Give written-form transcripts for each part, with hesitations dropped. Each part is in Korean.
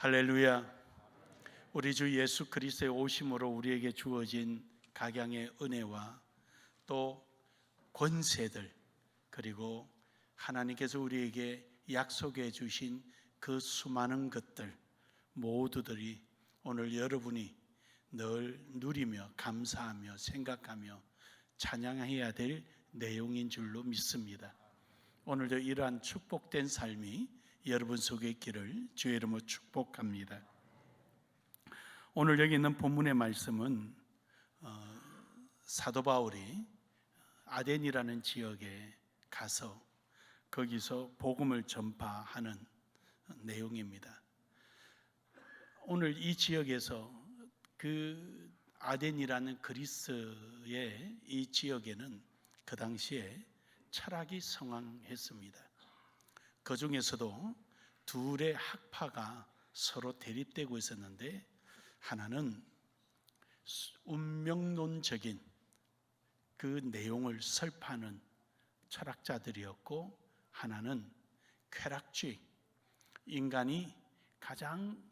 할렐루야. 우리 주 예수 그리스도의 오심으로 우리에게 주어진 각양의 은혜와 또 권세들, 그리고 하나님께서 우리에게 약속해 주신 그 수많은 것들 모두들이 오늘 여러분이 늘 누리며 감사하며 생각하며 찬양해야 될 내용인 줄로 믿습니다. 오늘도 이러한 축복된 삶이 여러분 속에 있기를 주의 이름으로 축복합니다. 오늘 여기 있는 본문의 말씀은 사도 바울이 아덴이라는 지역에 가서 거기서 복음을 전파하는 내용입니다. 오늘 이 지역에서 그 아덴이라는 그리스의 이 지역에는 그 당시에 철학이 성황했습니다. 그 중에서도 둘의 학파가 서로 대립되고 있었는데, 하나는 운명론적인 그 내용을 설파하는 철학자들이었고, 하나는 쾌락주의, 인간이 가장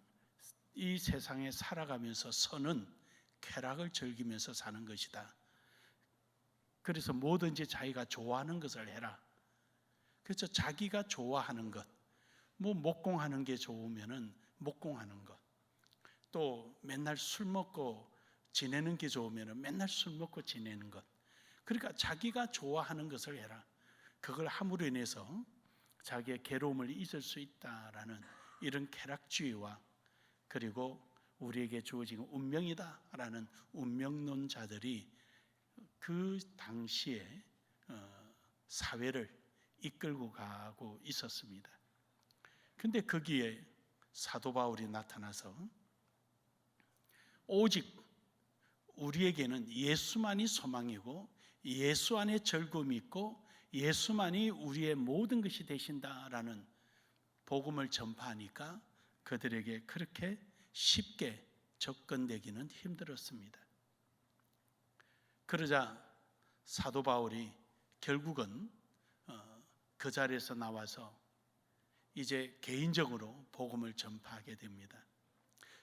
이 세상에 살아가면서 선은 쾌락을 즐기면서 사는 것이다. 그래서 뭐든지 자기가 좋아하는 것을 해라. 그래서 자기가 좋아하는 것, 목공하는 게 좋으면은 목공하는 것, 또 맨날 술 먹고 지내는 게 좋으면은 맨날 술 먹고 지내는 것. 그러니까 자기가 좋아하는 것을 해라. 그걸 함으로 인해서 자기의 괴로움을 잊을 수 있다라는 이런 쾌락주의와, 그리고 우리에게 주어진 운명이다라는 운명론자들이 그 당시에 사회를 이끌고 가고 있었습니다. 근데 거기에 사도 바울이 나타나서 오직 우리에게는 예수만이 소망이고 예수 안에 즐거움이 있고 예수만이 우리의 모든 것이 되신다라는 복음을 전파하니까 그들에게 그렇게 쉽게 접근되기는 힘들었습니다. 그러자 사도 바울이 결국은 그 자리에서 나와서 이제 개인적으로 복음을 전파하게 됩니다.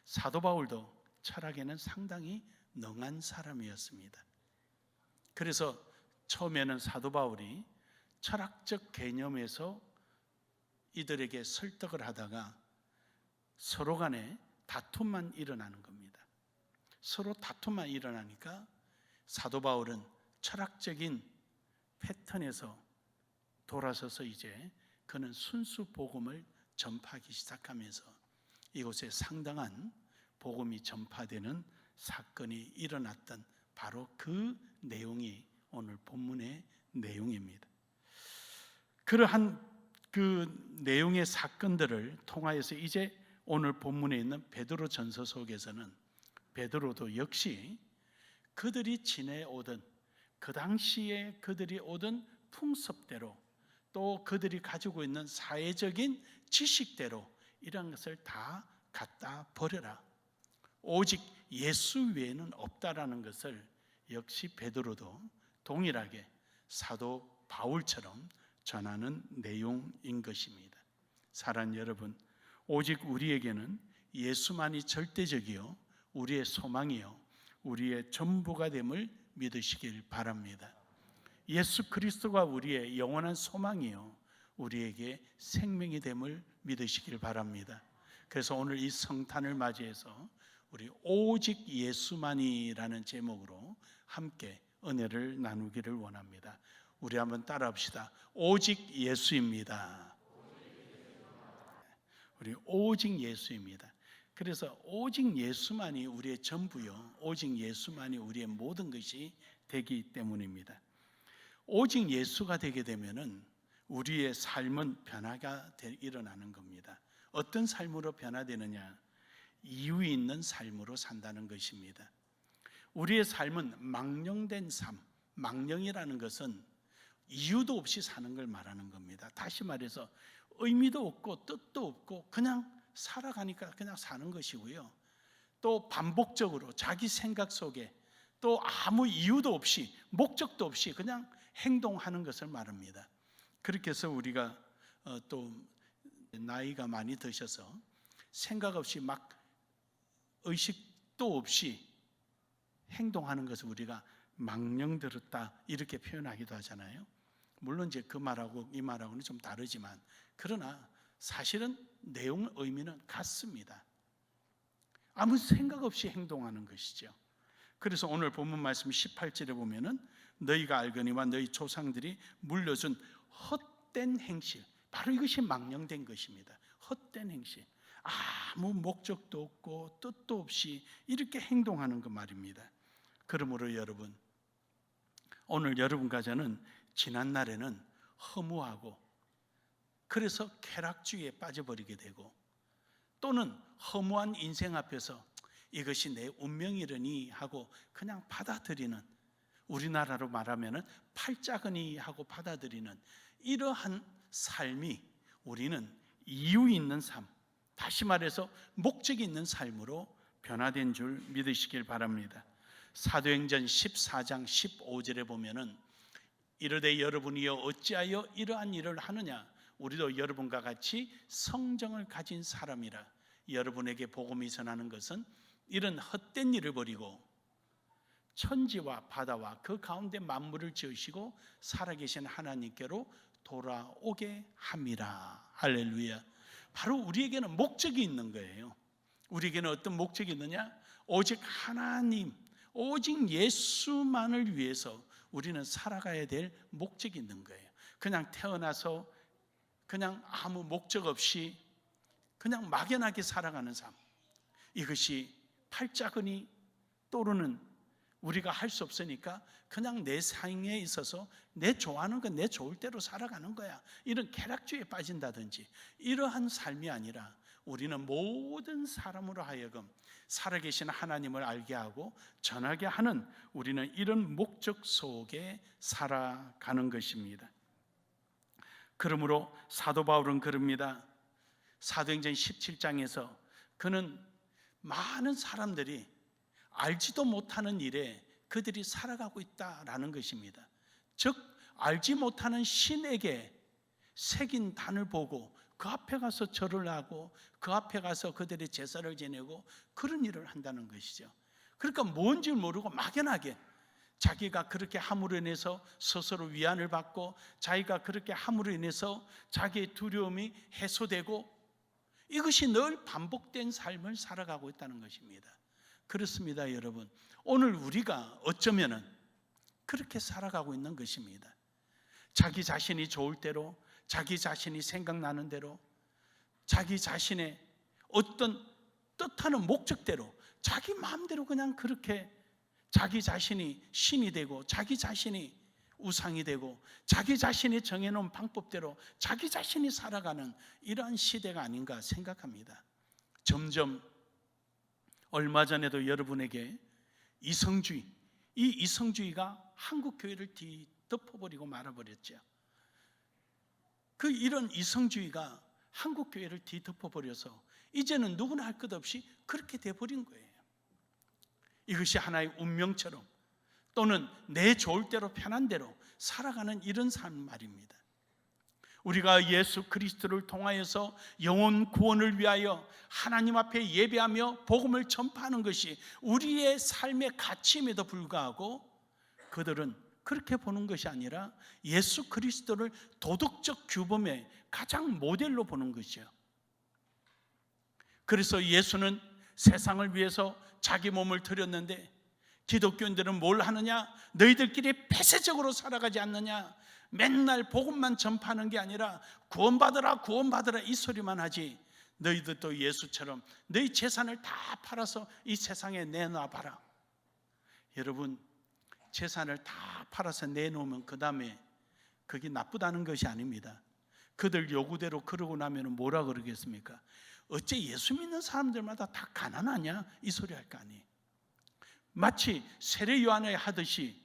사도 바울도 철학에는 상당히 능한 사람이었습니다. 그래서 처음에는 사도 바울이 철학적 개념에서 이들에게 설득을 하다가 서로 간에 다툼만 일어나는 겁니다. 서로 다툼만 일어나니까 사도 바울은 철학적인 패턴에서 돌아서서 이제 그는 순수 복음을 전파하기 시작하면서 이곳에 상당한 복음이 전파되는 사건이 일어났던 바로 그 내용이 오늘 본문의 내용입니다. 그러한 그 내용의 사건들을 통하여서 이제 오늘 본문에 있는 베드로 전서 속에서는 베드로도 역시 그들이 지내오던 그 당시에 그들이 오던 풍습대로, 또 그들이 가지고 있는 사회적인 지식대로 이런 것을 다 갖다 버려라. 오직 예수 외에는 없다라는 것을 역시 베드로도 동일하게 사도 바울처럼 전하는 내용인 것입니다. 사랑하는 여러분, 오직 우리에게는 예수만이 절대적이요 우리의 소망이요 우리의 전부가 됨을 믿으시길 바랍니다. 예수 그리스도가 우리의 영원한 소망이요 우리에게 생명이 됨을 믿으시길 바랍니다. 그래서 오늘 이 성탄을 맞이해서 우리 오직 예수만이라는 제목으로 함께 은혜를 나누기를 원합니다. 우리 한번 따라합시다. 오직 예수입니다. 우리 오직 예수입니다. 그래서 오직 예수만이 우리의 전부요 오직 예수만이 우리의 모든 것이 되기 때문입니다. 오직 예수가 되게 되면은 우리의 삶은 변화가 일어나는 겁니다. 어떤 삶으로 변화되느냐? 이유 있는 삶으로 산다는 것입니다. 우리의 삶은 망령된 삶, 망령이라는 것은 이유도 없이 사는 걸 말하는 겁니다. 다시 말해서 의미도 없고 뜻도 없고 그냥 살아가니까 그냥 사는 것이고요. 또 반복적으로 자기 생각 속에 또 아무 이유도 없이 목적도 없이 그냥 행동하는 것을 말합니다. 그렇게 해서 우리가 또 나이가 많이 드셔서 생각 없이 막 의식도 없이 행동하는 것을 우리가 망령 들었다 이렇게 표현하기도 하잖아요. 물론 이제 그 말하고 이 말하고는 좀 다르지만, 그러나 사실은 내용 의미는 같습니다. 아무 생각 없이 행동하는 것이죠. 그래서 오늘 본문 말씀 18절에 보면은 너희가 알거니와 너희 조상들이 물려준 헛된 행실, 바로 이것이 망령된 것입니다. 헛된 행실, 아무 목적도 없고 뜻도 없이 이렇게 행동하는 것 말입니다. 그러므로 여러분, 오늘 여러분과 저는 지난날에는 허무하고 그래서 쾌락주의에 빠져버리게 되고, 또는 허무한 인생 앞에서 이것이 내 운명이려니 하고 그냥 받아들이는, 우리나라로 말하면 팔자거니 하고 받아들이는 이러한 삶이 우리는 이유 있는 삶, 다시 말해서 목적이 있는 삶으로 변화된 줄 믿으시길 바랍니다. 사도행전 14장 15절에 보면은 이르되 여러분이여 어찌하여 이러한 일을 하느냐, 우리도 여러분과 같이 성정을 가진 사람이라. 여러분에게 복음이 전하는 것은 이런 헛된 일을 버리고 천지와 바다와 그 가운데 만물을 지으시고 살아계신 하나님께로 돌아오게 함이라. 할렐루야. 바로 우리에게는 목적이 있는 거예요. 우리에게는 어떤 목적이 있느냐? 오직 하나님, 오직 예수만을 위해서 우리는 살아가야 될 목적이 있는 거예요. 그냥 태어나서 그냥 아무 목적 없이 그냥 막연하게 살아가는 삶, 이것이 팔자근이 떠오르는, 우리가 할 수 없으니까 그냥 내 삶에 있어서 내 좋아하는 건 내 좋을 대로 살아가는 거야, 이런 쾌락주의에 빠진다든지 이러한 삶이 아니라, 우리는 모든 사람으로 하여금 살아계신 하나님을 알게 하고 전하게 하는, 우리는 이런 목적 속에 살아가는 것입니다. 그러므로 사도 바울은 그럽니다. 사도행전 17장에서 그는 많은 사람들이 알지도 못하는 일에 그들이 살아가고 있다라는 것입니다. 즉 알지 못하는 신에게 새긴 단을 보고 그 앞에 가서 절을 하고 그 앞에 가서 그들의 제사를 지내고 그런 일을 한다는 것이죠. 그러니까 뭔지 모르고 막연하게 자기가 그렇게 함으로 인해서 스스로 위안을 받고, 자기가 그렇게 함으로 인해서 자기의 두려움이 해소되고, 이것이 늘 반복된 삶을 살아가고 있다는 것입니다. 그렇습니다, 여러분. 오늘 우리가 어쩌면은 그렇게 살아가고 있는 것입니다. 자기 자신이 좋을 대로, 자기 자신이 생각나는 대로, 자기 자신의 어떤 뜻하는 목적대로 자기 마음대로 그냥 그렇게 자기 자신이 신이 되고 자기 자신이 우상이 되고 자기 자신이 정해놓은 방법대로 자기 자신이 살아가는 이러한 시대가 아닌가 생각합니다. 점점 얼마 전에도 여러분에게 이성주의, 이 이성주의가 한국 교회를 뒤덮어버리고 말아버렸죠. 그 이런 이성주의가 한국 교회를 뒤덮어버려서 이제는 누구나 할 것 없이 그렇게 돼버린 거예요. 이것이 하나의 운명처럼, 또는 내 좋을 대로 편한 대로 살아가는 이런 삶 말입니다. 우리가 예수 그리스도를 통하여서 영혼 구원을 위하여 하나님 앞에 예배하며 복음을 전파하는 것이 우리의 삶의 가치임에도 불구하고, 그들은 그렇게 보는 것이 아니라 예수 그리스도를 도덕적 규범의 가장 모델로 보는 것이죠. 그래서 예수는 세상을 위해서 자기 몸을 드렸는데 기독교인들은 뭘 하느냐? 너희들끼리 폐쇄적으로 살아가지 않느냐? 맨날 복음만 전파하는 게 아니라 구원받으라 구원받으라 이 소리만 하지, 너희들도 예수처럼 너희 재산을 다 팔아서 이 세상에 내놔봐라. 여러분, 재산을 다 팔아서 내놓으면 그 다음에 그게 나쁘다는 것이 아닙니다. 그들 요구대로 그러고 나면 뭐라 그러겠습니까? 어째 예수 믿는 사람들마다 다 가난하냐? 이 소리 할 거 아니에요. 마치 세례 요한에 하듯이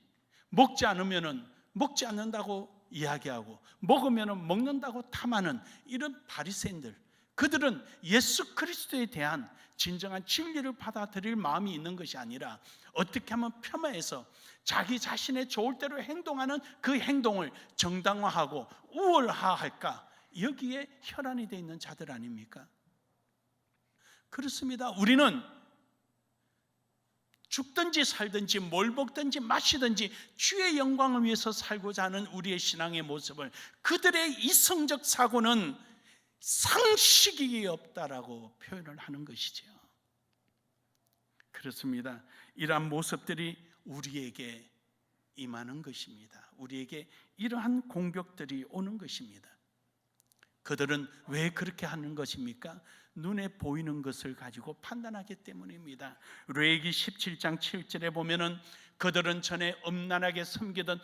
먹지 않으면은 먹지 않는다고 이야기하고 먹으면은 먹는다고 탐하는 이런 바리새인들, 그들은 예수 그리스도에 대한 진정한 진리를 받아들일 마음이 있는 것이 아니라 어떻게 하면 폄하해서 자기 자신의 좋을 대로 행동하는 그 행동을 정당화하고 우월화할까, 여기에 혈안이 되어 있는 자들 아닙니까? 그렇습니다. 우리는 죽든지 살든지 뭘 먹든지 마시든지 주의 영광을 위해서 살고자 하는 우리의 신앙의 모습을, 그들의 이성적 사고는 상식이 없다라고 표현을 하는 것이죠. 그렇습니다. 이러한 모습들이 우리에게 임하는 것입니다. 우리에게 이러한 공격들이 오는 것입니다. 그들은 왜 그렇게 하는 것입니까? 눈에 보이는 것을 가지고 판단하기 때문입니다. 레위기 17장 7절에 보면은 그들은 전에 음란하게 섬기던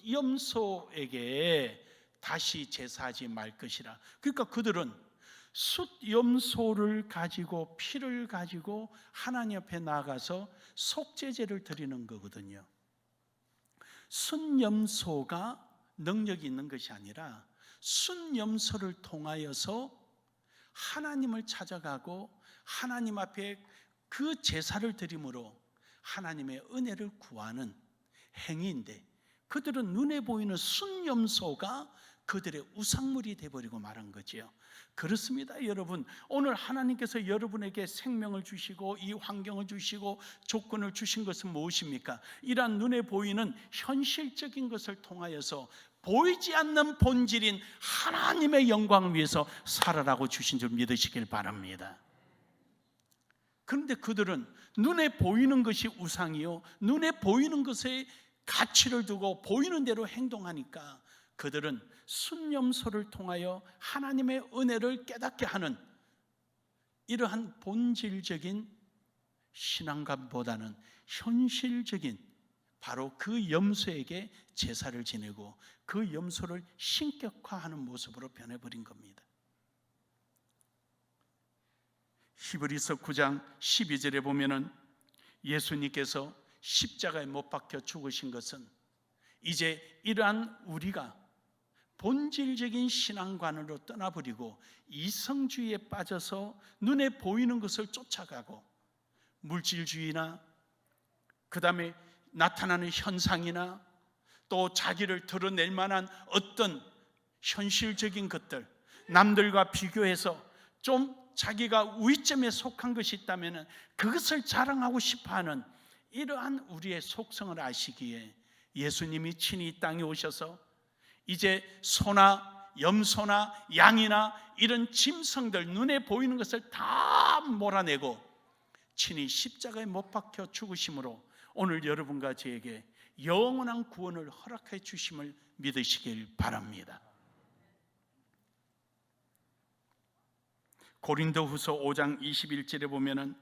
숫염소에게 다시 제사하지 말 것이라. 그러니까 그들은 숫염소를 가지고, 피를 가지고 하나님 앞에 나아가서 속죄제를 드리는 거거든요. 숫염소가 능력이 있는 것이 아니라 숫염소를 통하여서 하나님을 찾아가고 하나님 앞에 그 제사를 드림으로 하나님의 은혜를 구하는 행위인데, 그들은 눈에 보이는 숫염소가 그들의 우상물이 되어버리고 말한 거지요. 그렇습니다. 여러분, 오늘 하나님께서 여러분에게 생명을 주시고 이 환경을 주시고 조건을 주신 것은 무엇입니까? 이러한 눈에 보이는 현실적인 것을 통하여서 보이지 않는 본질인 하나님의 영광을 위해서 살아라고 주신 줄 믿으시길 바랍니다. 그런데 그들은 눈에 보이는 것이 우상이요, 눈에 보이는 것에 가치를 두고 보이는 대로 행동하니까 그들은 숫염소를 통하여 하나님의 은혜를 깨닫게 하는 이러한 본질적인 신앙감보다는 현실적인 바로 그 염소에게 제사를 지내고 그 염소를 신격화하는 모습으로 변해버린 겁니다. 히브리서 9장 12절에 보면은 예수님께서 십자가에 못 박혀 죽으신 것은 이제 이러한 우리가 본질적인 신앙관으로 떠나버리고 이성주의에 빠져서 눈에 보이는 것을 쫓아가고 물질주의나 그 다음에 나타나는 현상이나 또 자기를 드러낼 만한 어떤 현실적인 것들, 남들과 비교해서 좀 자기가 위점에 속한 것이 있다면 그것을 자랑하고 싶어하는 이러한 우리의 속성을 아시기에 예수님이 친히 이 땅에 오셔서 이제 소나 염소나 양이나 이런 짐승들, 눈에 보이는 것을 다 몰아내고 친히 십자가에 못 박혀 죽으심으로 오늘 여러분과 저에게 영원한 구원을 허락해 주심을 믿으시길 바랍니다. 고린도후서 5장 21절에 보면은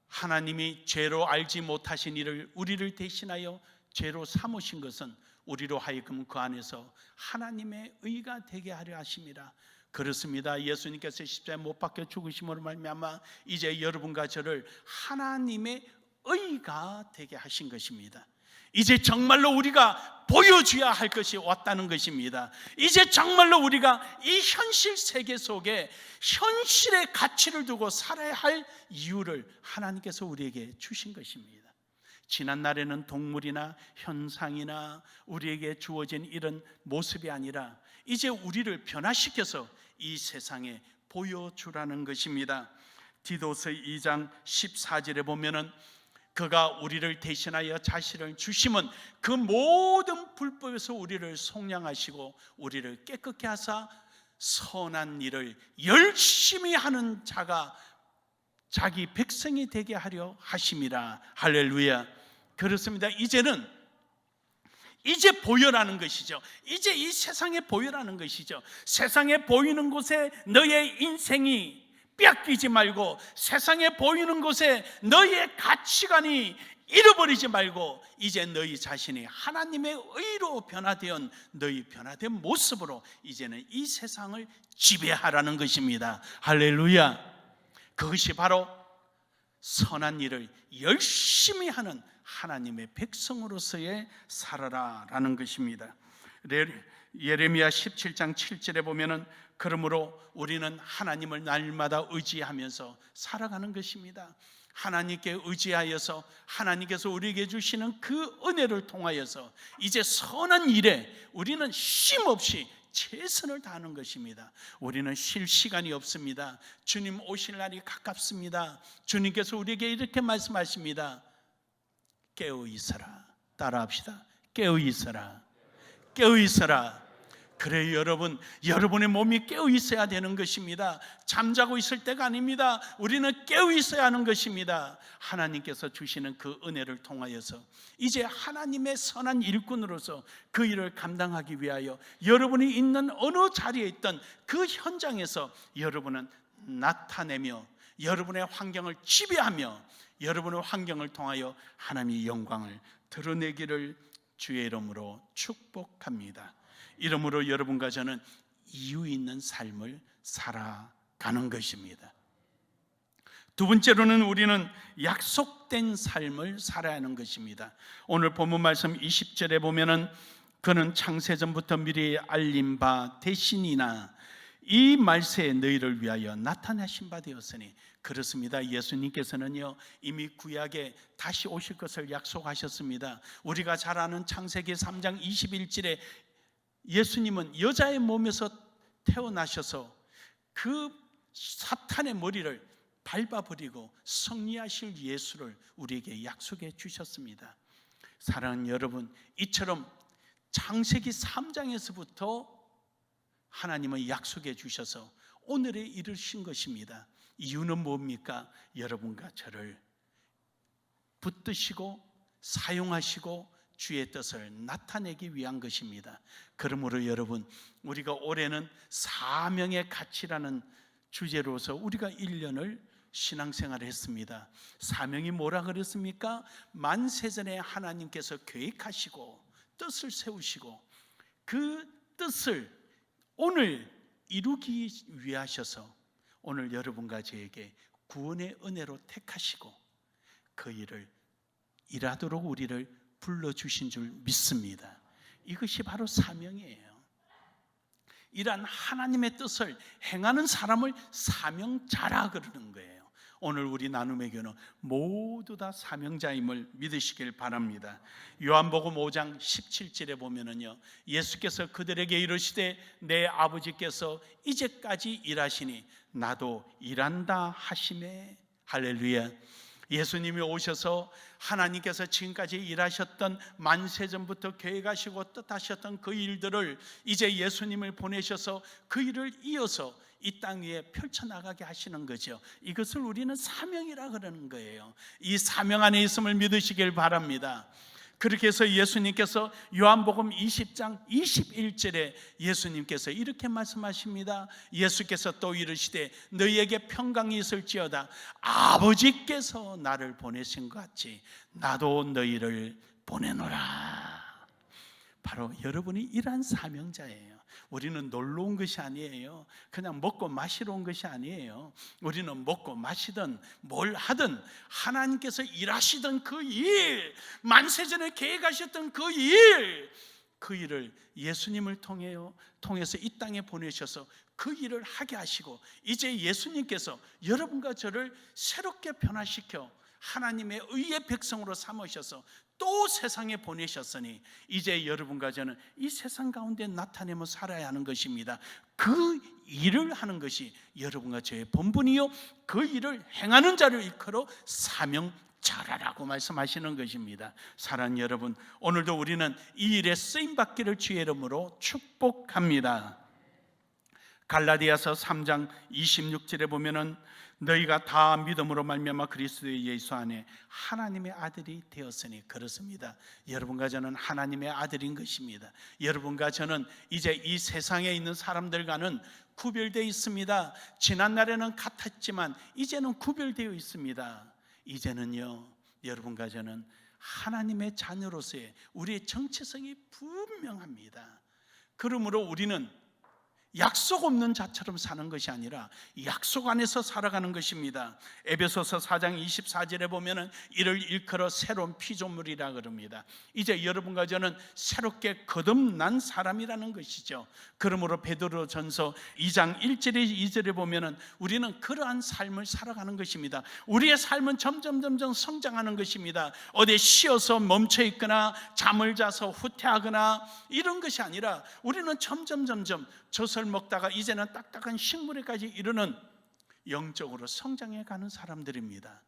하나님이 죄로 알지 못하신 일을 우리를 대신하여 죄로 삼으신 것은 우리로 하여금 그 안에서 하나님의 의가 되게 하려 하심이라. 그렇습니다. 예수님께서 십자가에 못 박혀 죽으심으로 말미암아 이제 여러분과 저를 하나님의 의가 되게 하신 것입니다. 이제 정말로 우리가 보여줘야 할 것이 왔다는 것입니다. 이제 정말로 우리가 이 현실 세계 속에 현실의 가치를 두고 살아야 할 이유를 하나님께서 우리에게 주신 것입니다. 지난날에는 동물이나 현상이나 우리에게 주어진 이런 모습이 아니라 이제 우리를 변화시켜서 이 세상에 보여주라는 것입니다. 디도서 2장 14절에 보면은 그가 우리를 대신하여 자신을 주심은 그 모든 불법에서 우리를 속량하시고 우리를 깨끗게 하사 선한 일을 열심히 하는 자가 자기 백성이 되게 하려 하심이라. 할렐루야. 그렇습니다. 이제 보여라는 것이죠. 이제 이 세상에 보여라는 것이죠. 세상에 보이는 곳에 너의 인생이 뺏기지 말고 세상에 보이는 곳에 너의 가치관이 잃어버리지 말고 이제 너희 자신이 하나님의 의로 변화된 너희 변화된 모습으로 이제는 이 세상을 지배하라는 것입니다. 할렐루야. 그것이 바로 선한 일을 열심히 하는 하나님의 백성으로서의 살아라라는 것입니다. 예레미야 17장 7절에 보면은 그러므로 우리는 하나님을 날마다 의지하면서 살아가는 것입니다. 하나님께 의지하여서 하나님께서 우리에게 주시는 그 은혜를 통하여서 이제 선한 일에 우리는 쉼없이 최선을 다하는 것입니다. 우리는 쉴 시간이 없습니다. 주님 오실 날이 가깝습니다. 주님께서 우리에게 이렇게 말씀하십니다. 깨어 있어라. 따라합시다. 깨어 있어라. 깨어 있어라. 그래 여러분, 여러분의 몸이 깨어 있어야 되는 것입니다. 잠자고 있을 때가 아닙니다. 우리는 깨어 있어야 하는 것입니다. 하나님께서 주시는 그 은혜를 통하여서 이제 하나님의 선한 일꾼으로서 그 일을 감당하기 위하여 여러분이 있는 어느 자리에 있던 그 현장에서 여러분은 나타내며 여러분의 환경을 지배하며 여러분의 환경을 통하여 하나님의 영광을 드러내기를 주의 이름으로 축복합니다. 이러므로 여러분과 저는 이유 있는 삶을 살아가는 것입니다. 두 번째로는 우리는 약속된 삶을 살아야 하는 것입니다. 오늘 본문 말씀 20절에 보면은 그는 창세전부터 미리 알린 바 대신이나 이 말세에 너희를 위하여 나타나신 바 되었으니, 그렇습니다. 예수님께서는요 이미 구약에 다시 오실 것을 약속하셨습니다. 우리가 잘 아는 창세기 3장 21절에 예수님은 여자의 몸에서 태어나셔서 그 사탄의 머리를 밟아버리고 승리하실 예수를 우리에게 약속해 주셨습니다. 사랑하는 여러분, 이처럼 창세기 3장에서부터 하나님은 약속해 주셔서 오늘에 이르신 것입니다. 이유는 뭡니까? 여러분과 저를 붙드시고 사용하시고 주의 뜻을 나타내기 위한 것입니다. 그러므로 여러분, 우리가 올해는 사명의 가치라는 주제로서 우리가 1년을 신앙생활을 했습니다. 사명이 뭐라 그랬습니까? 만세전에 하나님께서 계획하시고 뜻을 세우시고 그 뜻을 오늘 이루기 위하셔서 오늘 여러분과 저에게 구원의 은혜로 택하시고 그 일을 일하도록 우리를 불러주신 줄 믿습니다. 이것이 바로 사명이에요. 이러한 하나님의 뜻을 행하는 사람을 사명자라 그러는 거예요. 오늘 우리 나눔의 교는 모두 다 사명자임을 믿으시길 바랍니다. 요한복음 5장 17절에 보면은요, 예수께서 그들에게 이르시되 내 아버지께서 이제까지 일하시니 나도 일한다 하시매. 할렐루야. 예수님이 오셔서 하나님께서 지금까지 일하셨던 만세전부터 계획하시고 뜻하셨던 그 일들을 이제 예수님을 보내셔서 그 일을 이어서 이 땅 위에 펼쳐나가게 하시는 거죠. 이것을 우리는 사명이라 그러는 거예요. 이 사명 안에 있음을 믿으시길 바랍니다. 그렇게 해서 예수님께서 요한복음 20장 21절에 예수님께서 이렇게 말씀하십니다. 예수께서 또 이르시되 너희에게 평강이 있을지어다. 아버지께서 나를 보내신 것 같이 나도 너희를 보내노라. 바로 여러분이 이러한 사명자예요. 우리는 놀러 온 것이 아니에요. 그냥 먹고 마시러 온 것이 아니에요. 우리는 먹고 마시든 뭘 하든 하나님께서 일하시던 그 일, 만세전에 계획하셨던 그 일을 예수님을 통해서 이 땅에 보내셔서 그 일을 하게 하시고 이제 예수님께서 여러분과 저를 새롭게 변화시켜 하나님의 의의 백성으로 삼으셔서 또 세상에 보내셨으니 이제 여러분과 저는 이 세상 가운데 나타내며 살아야 하는 것입니다. 그 일을 하는 것이 여러분과 저의 본분이요, 그 일을 행하는 자를 일컬어 사명자라고 말씀하시는 것입니다. 사랑하는 여러분, 오늘도 우리는 이 일에 쓰임받기를 주의 이름으로 축복합니다. 갈라디아서 3장 26절에 보면은 너희가 다 믿음으로 말미암아 그리스도 예수 안에 하나님의 아들이 되었으니, 그렇습니다. 여러분과 저는 하나님의 아들인 것입니다. 여러분과 저는 이제 이 세상에 있는 사람들과는 구별되어 있습니다. 지난날에는 같았지만 이제는 구별되어 있습니다. 이제는요, 여러분과 저는 하나님의 자녀로서의 우리의 정체성이 분명합니다. 그러므로 우리는 약속 없는 자처럼 사는 것이 아니라 약속 안에서 살아가는 것입니다. 에베소서 4장 24절에 보면은 이를 일컬어 새로운 피조물이라 그럽니다. 이제 여러분과 저는 새롭게 거듭난 사람이라는 것이죠. 그러므로 베드로전서 2장 1절에 2절에 보면은 우리는 그러한 삶을 살아가는 것입니다. 우리의 삶은 점점 성장하는 것입니다. 어디 쉬어서 멈춰 있거나 잠을 자서 후퇴하거나 이런 것이 아니라 우리는 점점 젖을 먹다가 이제는 딱딱한 식물에까지 이르는 영적으로 성장해 가는 사람들입니다.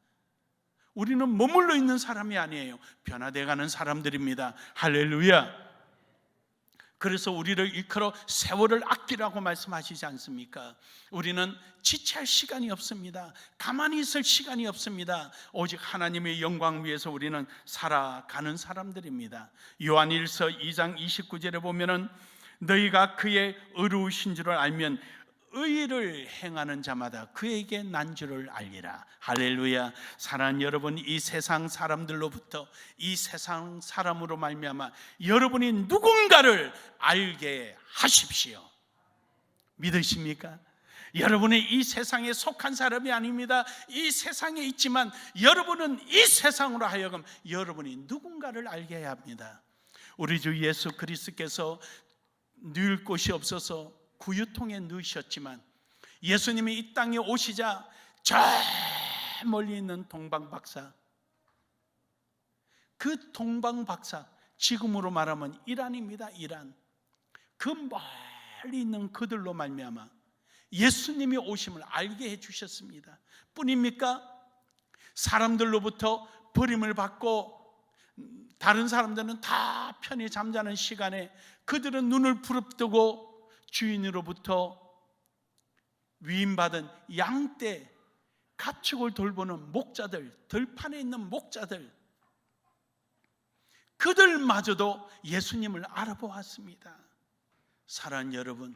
우리는 머물러 있는 사람이 아니에요. 변화되어 가는 사람들입니다. 할렐루야. 그래서 우리를 일컬어 세월을 아끼라고 말씀하시지 않습니까? 우리는 지체할 시간이 없습니다. 가만히 있을 시간이 없습니다. 오직 하나님의 영광 위해서 우리는 살아가는 사람들입니다. 요한일서 2장 29절에 보면은 너희가 그의 의로우신 줄을 알면 의를 행하는 자마다 그에게 난 줄을 알리라. 할렐루야. 사랑하는 여러분, 이 세상 사람들로부터, 이 세상 사람으로 말미암아 여러분이 누군가를 알게 하십시오. 믿으십니까? 여러분이 이 세상에 속한 사람이 아닙니다. 이 세상에 있지만 여러분은 이 세상으로 하여금 여러분이 누군가를 알게 해야 합니다. 우리 주 예수 그리스도께서 누울 곳이 없어서 구유통에 누우셨지만 예수님이 이 땅에 오시자 저 멀리 있는 동방박사, 그 동방박사, 지금으로 말하면 이란입니다. 이란. 그 멀리 있는 그들로 말미암아 예수님이 오심을 알게 해주셨습니다. 뿐입니까? 사람들로부터 버림을 받고 다른 사람들은 다 편히 잠자는 시간에 그들은 눈을 부릅뜨고 주인으로부터 위임받은 양떼, 가축을 돌보는 목자들, 들판에 있는 목자들, 그들마저도 예수님을 알아보았습니다. 사랑하는 여러분,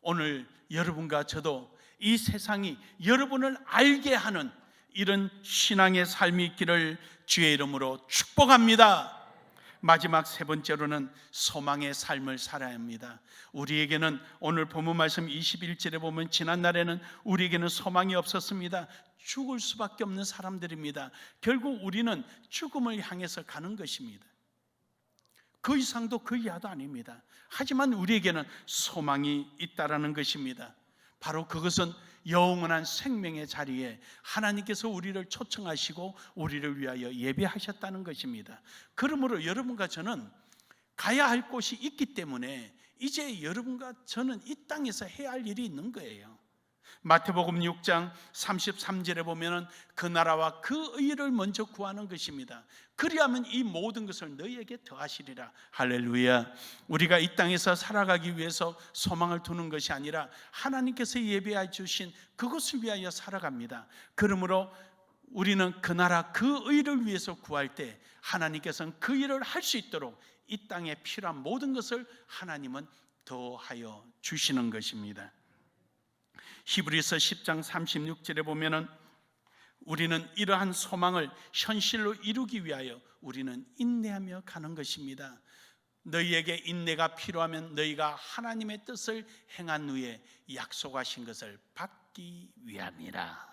오늘 여러분과 저도 이 세상이 여러분을 알게 하는 이런 신앙의 삶이 있기를 주의 이름으로 축복합니다. 마지막 세 번째로는 소망의 삶을 살아야 합니다. 우리에게는 오늘 본문 말씀 21절에 보면 지난날에는 우리에게는 소망이 없었습니다. 죽을 수밖에 없는 사람들입니다. 결국 우리는 죽음을 향해서 가는 것입니다. 그 이상도 그 이하도 아닙니다. 하지만 우리에게는 소망이 있다라는 것입니다. 바로 그것은 영원한 생명의 자리에 하나님께서 우리를 초청하시고 우리를 위하여 예배하셨다는 것입니다. 그러므로 여러분과 저는 가야 할 곳이 있기 때문에 이제 여러분과 저는 이 땅에서 해야 할 일이 있는 거예요. 마태복음 6장 33절에 보면은 그 나라와 그 의를 먼저 구하는 것입니다. 그리하면 이 모든 것을 너희에게 더하시리라. 할렐루야. 우리가 이 땅에서 살아가기 위해서 소망을 두는 것이 아니라 하나님께서 예배해 주신 그것을 위하여 살아갑니다. 그러므로 우리는 그 나라 그 의를 위해서 구할 때 하나님께서는 그 일을 할 수 있도록 이 땅에 필요한 모든 것을 하나님은 더하여 주시는 것입니다. 히브리서 10장 36절에 보면은 우리는 이러한 소망을 현실로 이루기 위하여 우리는 인내하며 가는 것입니다. 너희에게 인내가 필요하면 너희가 하나님의 뜻을 행한 후에 약속하신 것을 받기 위함이라.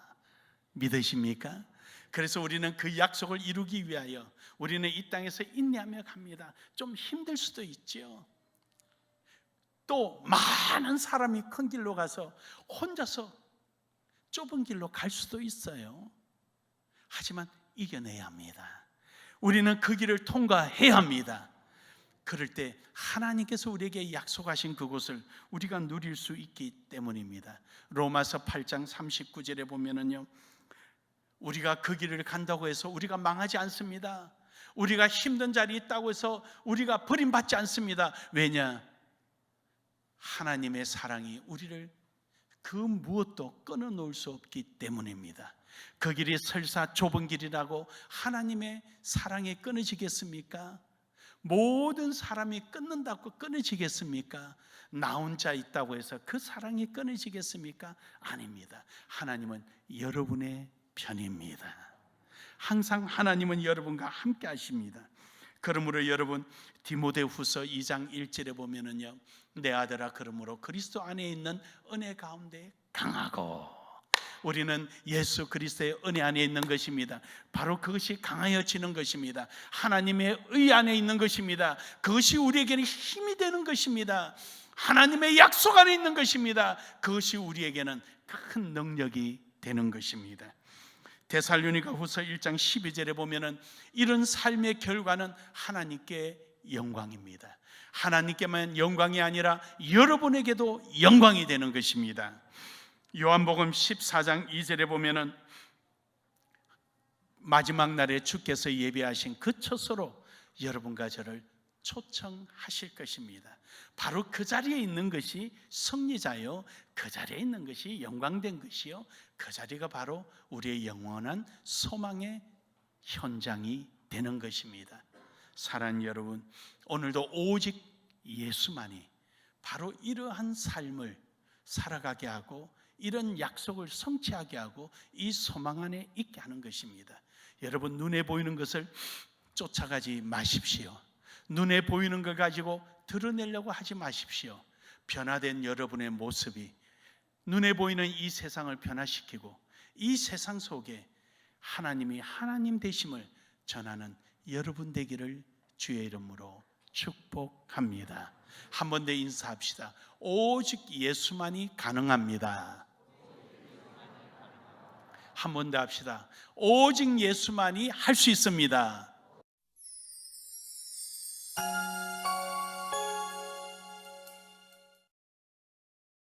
믿으십니까? 그래서 우리는 그 약속을 이루기 위하여 우리는 이 땅에서 인내하며 갑니다. 좀 힘들 수도 있죠. 또 많은 사람이 큰 길로 가서 혼자서 좁은 길로 갈 수도 있어요. 하지만 이겨내야 합니다. 우리는 그 길을 통과해야 합니다. 그럴 때 하나님께서 우리에게 약속하신 그곳을 우리가 누릴 수 있기 때문입니다. 로마서 8장 39절에 보면은요, 우리가 그 길을 간다고 해서 우리가 망하지 않습니다. 우리가 힘든 자리에 있다고 해서 우리가 버림받지 않습니다. 왜냐? 하나님의 사랑이 우리를 그 무엇도 끊어놓을 수 없기 때문입니다. 그 길이 설사 좁은 길이라고 하나님의 사랑이 끊어지겠습니까? 모든 사람이 끊는다고 끊어지겠습니까? 나 혼자 있다고 해서 그 사랑이 끊어지겠습니까? 아닙니다. 하나님은 여러분의 편입니다. 항상 하나님은 여러분과 함께 하십니다. 그러므로 여러분, 디모데후서 2장 1절에 보면은요, 내 아들아, 그러므로 그리스도 안에 있는 은혜 가운데 강하고, 우리는 예수 그리스도의 은혜 안에 있는 것입니다. 바로 그것이 강하여지는 것입니다. 하나님의 의 안에 있는 것입니다. 그것이 우리에게는 힘이 되는 것입니다. 하나님의 약속 안에 있는 것입니다. 그것이 우리에게는 큰 능력이 되는 것입니다. 데살로니가후서 1장 12절에 보면은 이런 삶의 결과는 하나님께 영광입니다. 하나님께만 영광이 아니라 여러분에게도 영광이 되는 것입니다. 요한복음 14장 2절에 보면은 마지막 날에 주께서 예비하신 그 처소로 여러분과 저를 초청하실 것입니다. 바로 그 자리에 있는 것이 승리자요, 그 자리에 있는 것이 영광된 것이요, 그 자리가 바로 우리의 영원한 소망의 현장이 되는 것입니다. 사랑하는 여러분, 오늘도 오직 예수만이 바로 이러한 삶을 살아가게 하고 이런 약속을 성취하게 하고 이 소망 안에 있게 하는 것입니다. 여러분, 눈에 보이는 것을 쫓아가지 마십시오. 눈에 보이는 걸 가지고 드러내려고 하지 마십시오. 변화된 여러분의 모습이 눈에 보이는 이 세상을 변화시키고 이 세상 속에 하나님이 하나님 되심을 전하는 여러분 되기를 주의 이름으로 축복합니다. 한 번 더 인사합시다. 오직 예수만이 가능합니다. 한 번 더 합시다. 오직 예수만이 할 수 있습니다.